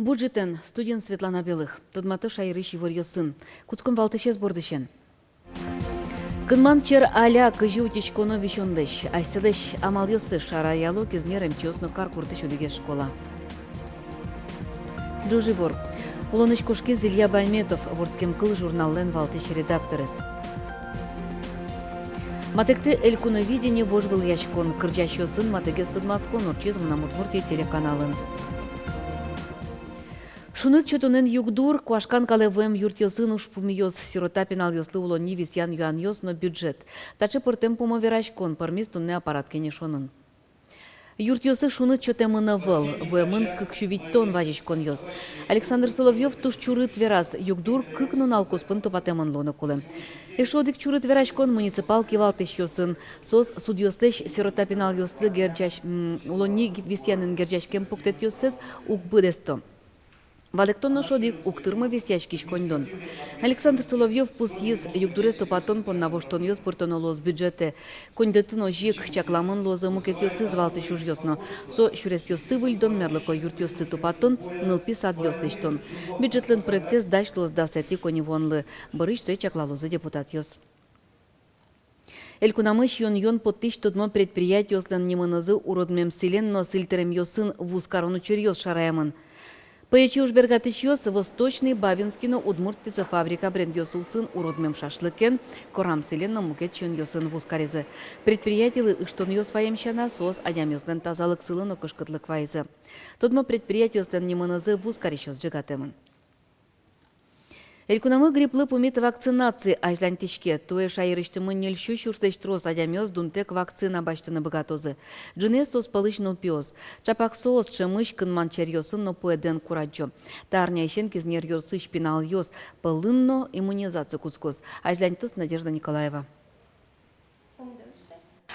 Буджетен студент Светлана Белых. Тодматы шайрыш его сын. Куцком валтышез бордышен. Кынман чер аля кыжи утечконо вещондыш. Айсылыш амал йосы шараялу кезнерем чесно кар куртыш удеге школа. Джужи вор. Улоныш кошки Илья Бальметов. Ворским кыл журнален валтыш редакторес. Матекте элькуновидение вожвыл яшкон. Кырджащо сын матегес тодмаскон урчизм на Мудмуртия телеканалын. Шуныт чотонен югдур, куашкан калевем юртьосын уж пумиёс, сирота пенал ёслы улони висян юан ёс, но бюджет. Таче пыртем пумоверашкон, пармистунне аппарат кенешонын. Юртьосы шуныт чотемына выл, вэмын кыкшувить тон важичкон ёс. Александр Соловьев туш чурыт верас, югдур кыкнун алкоспын топатемын лоны кулы. Эшодик чурыт верашкон муниципал кивалтыш ёсын, сос судьёстыш сирота пенал ёслы герджаш, улони висянын герджашкем пуктет ёсыз ук быдесто. Валектонно шодик уктырмы висячкиш кондон. Александр Соловьев пус ез югдурес топатон пон навоштон ёс пыртон олоз бюджете. Кондетыно жик чакламын лозы мукет ёсы звалты шуж ёсно. Со шурес ёсты выльдон мерлыко юрт ёсты топатон нылпи сад ёстыштон. Бюджетлен проектес даш лоз дасети конивонлы. Барыш сой чаклалозы депутат ёс. Элькунамыш йон подтыш тодмо предприятие слен немынызы уродмем силен, но сильтерем ёсын вузкарону черьёс шараямын. Поечи уж бергатыш ёс восточный Бабинскино удмуртица фабрика бренд ёсулсын уродмем шашлыкен, корам селен мукет чон ёсын вускаризе. Предприятие ыштон ёс ваемщана сос адям ёслен тазалык сылыно кышкытлык вайзе. Тодмо предприятие слен немынызы вускариш ёс джигатемын. Элькунамы гриплы пумит вакцинации ажлантишке. Туэ шайрыштымы нельщу шуртыштроз адямёс дунтек вакцина баштыны богатозы. Джинес сос палышно пёс. Чапак соос чымыш кынман черьёсын но пуэден кураджо. Тарня ищен кизнер ёрсы шпинал ёс. Пылынно иммунизация кускос. Ажлантос Надежда Николаева.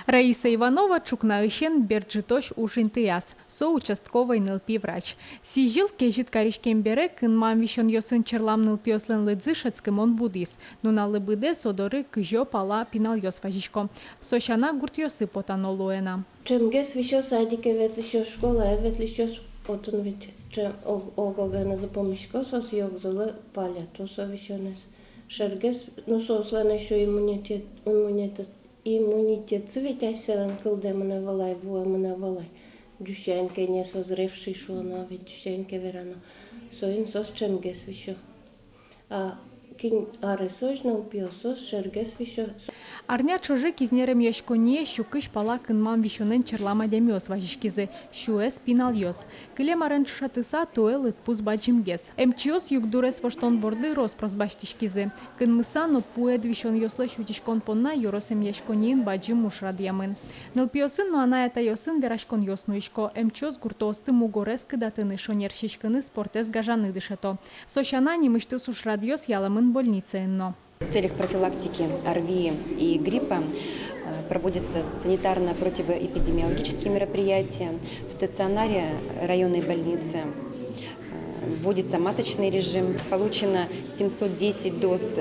Раиса Иванова чукнаыщен берджитош ушинтыяс, соучастковый нылпи врач. Сижил кежит каришкембере кынман вишон ёсын черлам нылпиослен лыдзы шацкымон будис. Нуна лыбыде содоры кыжо пала пинал ёс важишко. Сошана гурт ёсы потанолуэна. Чемгес вишо садике ветлишо школа, ветлишо отун ведь чем огогена за помощко сос ёгзылы паля, то со вишонес. Шергес, ну сослен ещё иммунитет цвітя селен кылде мене валай, вуа мене валай. Дющеньке не созревший шона, ведь дющеньке верано. Соин сос чемгес вишо. А кин аресож на упиосос шергес вишо. Арня чожи кизнерем яшконе щукыш пала кынман вишонен черлама демёс важишкизе. Щуэс пинал ёс. Кылемарен шатыса туэлы пуз баджимгес. Эмчиос югдурес воштон борды роспрос баштишкизе. Кынмыса но пуэд вишон ёслы шутишкон понна ёросем яшконин баджим ушрадьямын. Нылпиосын но ана это ёсын верашкон ёснуишко. Эмчиос гуртосты мугорес кыдатыны шонерщичкыны спортес гажаны дышето. Сощана немышты сушрадьёс яламын больнице энно. В целях профилактики ОРВИ и гриппа проводятся санитарно-противоэпидемиологические мероприятия. В стационаре районной больницы вводится масочный режим. Получено 710 доз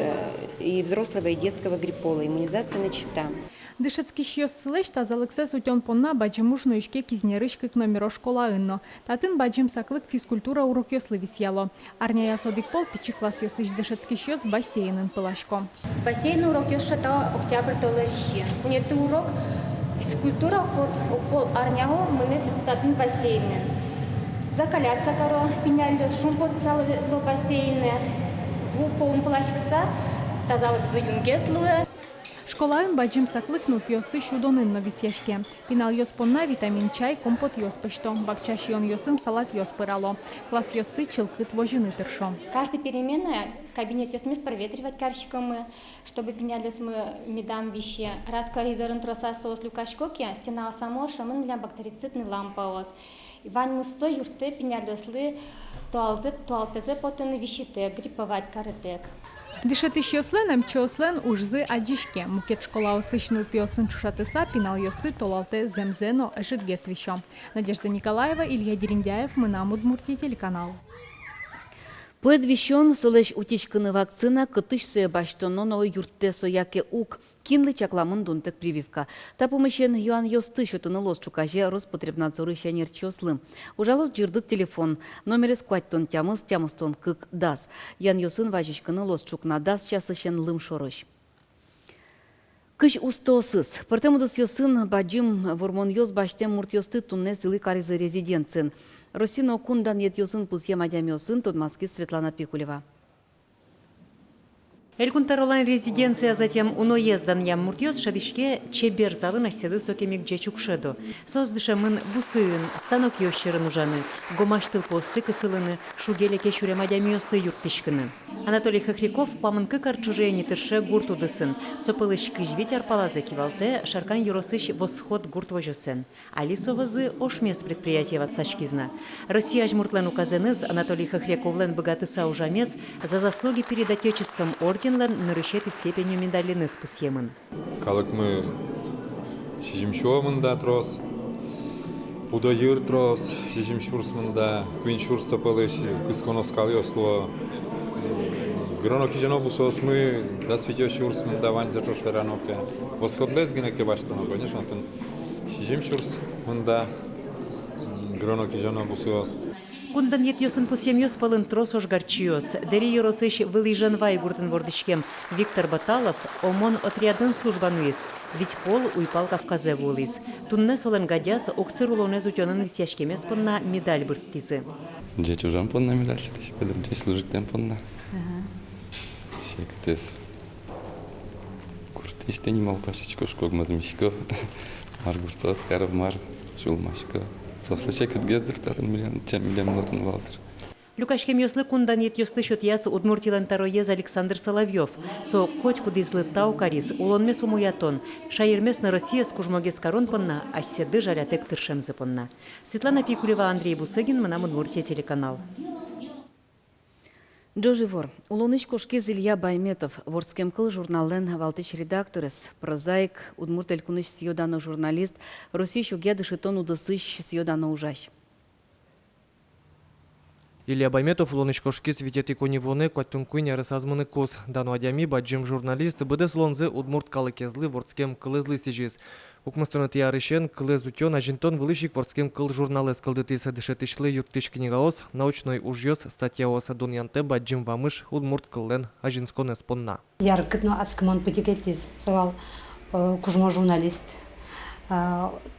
и взрослого, и детского гриппола. Иммунизация начата. Дышецкий щёс слэш тазалыксес утён понна баджимушну ишке кизнерышкык номеро школа ынно. Татын баджим саклык физкультура урок ёслы висяло. Арняя содик пол пичи класс ёсыш дышецкий щёс бассейнын пылашко. Бассейн урок ёшата октябрь толажище. Унеты урок физкультура пол арняго мыны татын бассейны. Закаляться коро пеняли шумпот сало бассейны. Ву полн пылашкаса тазалык заюнге слуя. Школаын баджим саклык нылпиосты шудонын но висяшке. Пинал ёс понна витамин чай, компот ёс пышто. Бакчаш ён ёсын салат ёс пырало. Класс ёсты чылкыт вожины тыршо. Каждый переменная кабинете смыс проветривать карщиком мы, чтобы пенялись мы медам вещи. Раз коридорын троса соос люкашкоки, стена самоша мы для бактерицидный лампаос. Иван мыссо юрты пенялёслы туалтезе потыны вещите, грипповать каретек. Дышетыш ёслен эмчослен ужзы адишке. Мукет школа осыщныл пиосын чушатыса пинал ёсы толалте земзено эшитгес вишо. Надежда Николаева, Илья Дериндяев, Мына Мудмуртия телеканал. Поэт вещен солеш утечканы вакцина кытыш сөе баштононо юртте сояке ук кинлы чакламын дунтек прививка. Та помощен юан йосты шотыны лос чукаже Роспотребнадзоры шанер чослы. Ужалос жирдыт телефон. Номерес кваттон тямыстон кык дас. Ян йосын важичканы лос чукна дас часышен лым шорыш. Кыш устосыз. Пыртемудус йосын баджим вормон йос баштем мурт йосты тунне силы каризы резиденцин. Росино кундан ет йосын пусье мадям йосын Тодмаски Светлана Пикулева. Элькунтаролан резиденция затем уноездан ям муртьёс шадишке чебер залы наседы сокемик джечукшеду. Создышамын бусыын, станок йощерын ужаны, гомаштыл посты кысылыны, шугелеке шуре мадям йосты юрттишкыны. Анатолий Хохряков памын кыкар чужие нетырше гурт удысын. Сопылыш кыжвить арпалазы кивалте, шаркан юросыш восход гурт вожосен. Алисовазы ошмес предприятия ватсашкизна. Россия жмуртлен указаныз Анатолий Хохряковлен богатыса ужамес за заслуги перед Отечеством орденлен нарышет и степенью медалины спусьемын. Калык мы шижимшуамында трос, удайыр трос, шижимшурсмында, квиншурс сопылыш кысконоскал йосло. Гроно кижанобусос мы дасвитёшурсмында вань зачош веранопе. Восходлез генеке баштано, конечно, тен шижимшурсмында гроно кижанобусос. Кундан ет йосын пусемьёс палын тросош гарчиос. Дери йоросыш вылыжанвай гуртын вордышкем Виктор Баталов омон отрядын службануис. Ведь пол уйпал Кавказе вулис. Тунне солен гадяс оксыр улонез утёнын висяшкемес понна медаль бырттизы. Дже чужан понна медаль шитесь, педем дже служитем понна. Сектес. Куртиште нимал пашечко шкогмазмишко. Маргуртос карав мар шулмашко. Сослышек отгездер тарын миллион нотын валтер. Люкашкем йослы кундан ет йослы шот яс удмуртилан тароез Александр Соловьев. Со котьку дизлы тау кариз, улонмес умуятон. Шаермес на Россия скужмогес корон понна, а седы жарятек тыршемзы понна. Светлана Пикулева, Андрей Бусыгин, Манам Удмуртия телеканал. Джоживор. Улоныш кошкез Илья Байметов. Вордскем кыл журнален валтыч редакторес. Прозаик. Удмурт элькуныш сьёдано журналист. Россия шугеды шитон удысыш сьёдано ужащ. Илья Байметов улоныш кошкез витети конивоны кваттункуйн ярысазмыны коз. Дану адями баджим журналист быдес лонзы удмурт калыкезлы вордскем кылызлы сижиз. Укмыстыны тиярышен кылыз утен ажинтон вылышик вордскем кыл журналы скылдытыса дышетышлы юрттыш книгаос, научной ужьёс статьяоса дуньянте баджим вамыш удмурт кыллен ажинскон эспонна. Яркытно ацкамон путикельтиз, совал кужмо журналист.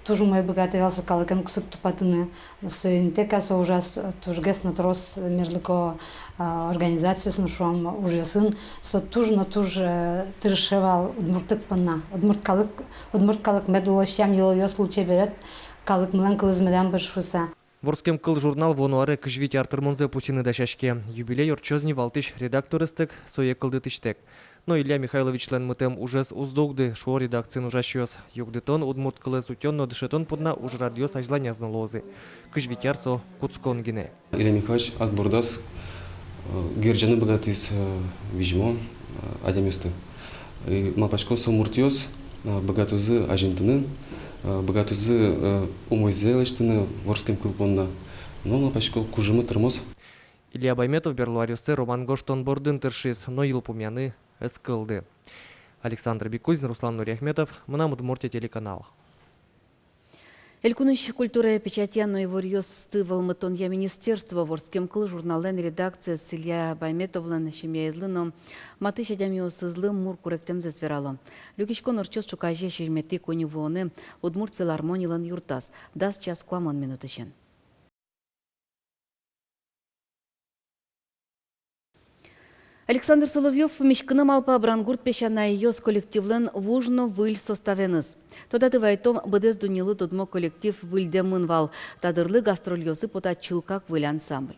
Тоже мой богатый калыкан кусок тупатыны. Соинтека со ужас тужгес на трос мерлыко организацию с нашим ужасын. Со тужно туж тыршевал удмуртык панна. Удмурт калык медулощам ело случай берет. Калык млан кылызмедан быршуса. Ворскем кыл журнал вонуаре кыжвить артырмонзе пусины дашашке. Юбилей орчозни валтыш редакторыстык сое кылдытыштек. Но Илья Михайловичлен мытем ужес уздогды шо редакцин ужащёс. Югдытон удмурт кылыз утен, но дышетон подна уж радиос ажланязно лозы. Кыжвитяр со куцкон гине. Илья Михайлович аз бурдас герджаны богатыс вижмон адяместы. Мапашко со муртиос богатузы ажентыны, богатузы умойзелыштыны ворскем кылпонна. Но мапашко кужымы тырмос. Илья Байметов берлуарюсты Роман Гоштон бордын тыршис, но елпумяны эскылды. Александр Бекузин, Руслан Нуряхметов, Манам Удмуртия телеканал. Элькуныш культура печатьяно и ворьёсты волмытон я министерство ворскем кыл журнален редакция с Илья Байметовлен шемьяизлыно матыш адямиосызлым мур куректем зесверало. Люкишкон орчос чукаже ширмети конивоны удмурт филармонилан юртас. Дас час куамон минутышен. Александр Соловьев мешкыным алпа брангурт пешана йос коллективлен вужно выль составеныз. Тода тывайтом быдез дунилы тодмо коллектив выльдемын вал. Тадырлы гастрольёсы пота чылкак выль ансамбль.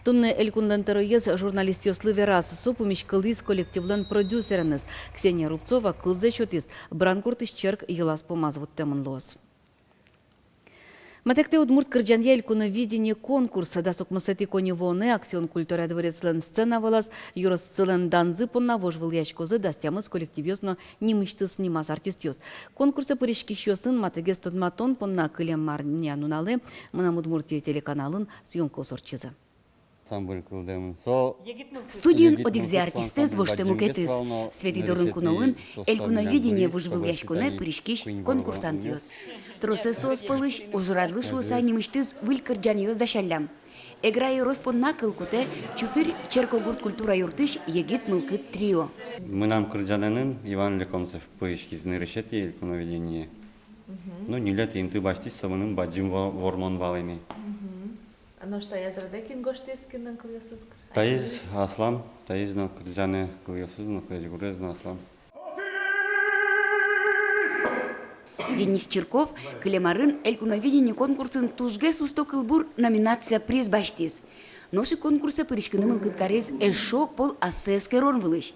Тунны элькунлен теройез журналист йослы верас сопу мешкылыз коллективлен продюсереныз. Ксения Рубцова кылзе шотиз брангурт исчерк елас помазвут темын лоз. Матекте удмурт кырджанья элькуновидение конкурса да сокмысети коневоны акцион культура дворецлен сцена волас юрос сылен данзы понна вожвыл яшкозы дастямыз коллективёсно нимыштыс нимас артистёс. Конкурса пыришкищёсын матегес тодматон понна кылем марня нуналы Манам Удмуртия телеканалын съемка сорчызы. ансамбль кылдым. Со Студион одигзе артистез воштему кетиз. Свети дорын куновын, элькуновидение выжвыл яшконе пыришкиш конкурсант йоз. Тросы соос пылыш, ужрадлы шуоса немыштыз вылькырджан йоз дашаллям. Эграю роспон накыл куте, чутыр Черкогурт культура юртыш егит мылкыт трио. Мынам кырджанынын Иван Лекомцев пыришкизны решет элькуновидение. Ну, не лет инты баштис самының баджим вормон валыны. Но что я зарадекин гоштескин кыльосыз? Таиз аслам, таиз на кырджаны кыльосыз, на кырджгурез на аслам. Денис Чирков, Кылемарын элькуновидение конкурсын тужге сусто кылбур номинация приз баштиз. Ноши конкурса пыришкыны мылкыткарез эшок пол ассескерон вылыш.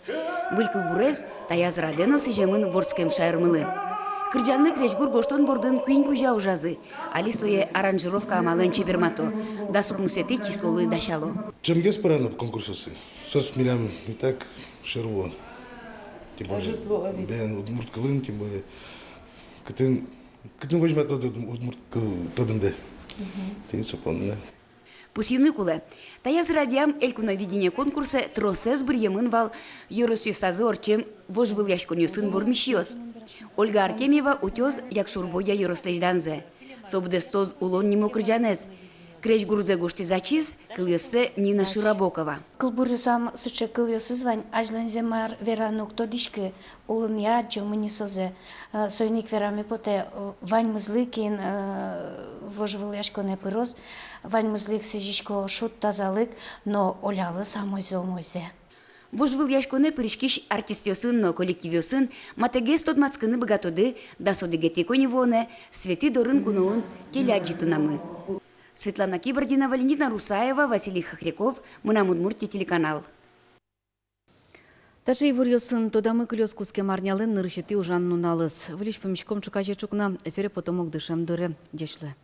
Выль кылбурез Таяз Раденов сижемын ворскем шайрмылы. Кырджанны кречгур гоштон бордын куин кужа ужазы. Али свое аранжировка амалын чебермато. Да сукмысети кислолы дашало. Чемгес парано конкурсосы. Сос милям и так шерво. Тем более, бен удмурт кылын, тем более. Кытын возьмет удмурт тодынды. Тен сопонны. Пусины кулы. Таяз радиам элькуновидение конкурса тросез бір емын вал юросюсазы орчем вожвыл яшконюсын вормишиоз. Ольга Артемьева утёз якшурбоя юрослежданзе. Собдестоз улон нему кырджанез. Креш гурзе гошти зачиз, кыльосы Нина Широбокова. Кылбурюсам сычы кыльосы звань, ажленземар веранук тодишки, улын яджо мынисозе, сойник верами поте, вань мызлыкин вожвыл яшконе пырос, вань мызлык сижишко шут тазалык, но олялы самойзе. Вожвыл яшконе пыришкиш артистёсын, но коллективёсын, матегес тодмацкыны богатоды, да содегете коневоне, свети дорын куноун теляджи тунамы. Светлана Кибордина, Валентина Русаева, Василий Хохряков, Мынам Удмуртия телеканал. Таче ивурьосын тодамы кылёс куске марнялын нырышети ужан нуналыс. Вылиш помещиком чукаже чукна, эфире потомок дышем дыры дешлы.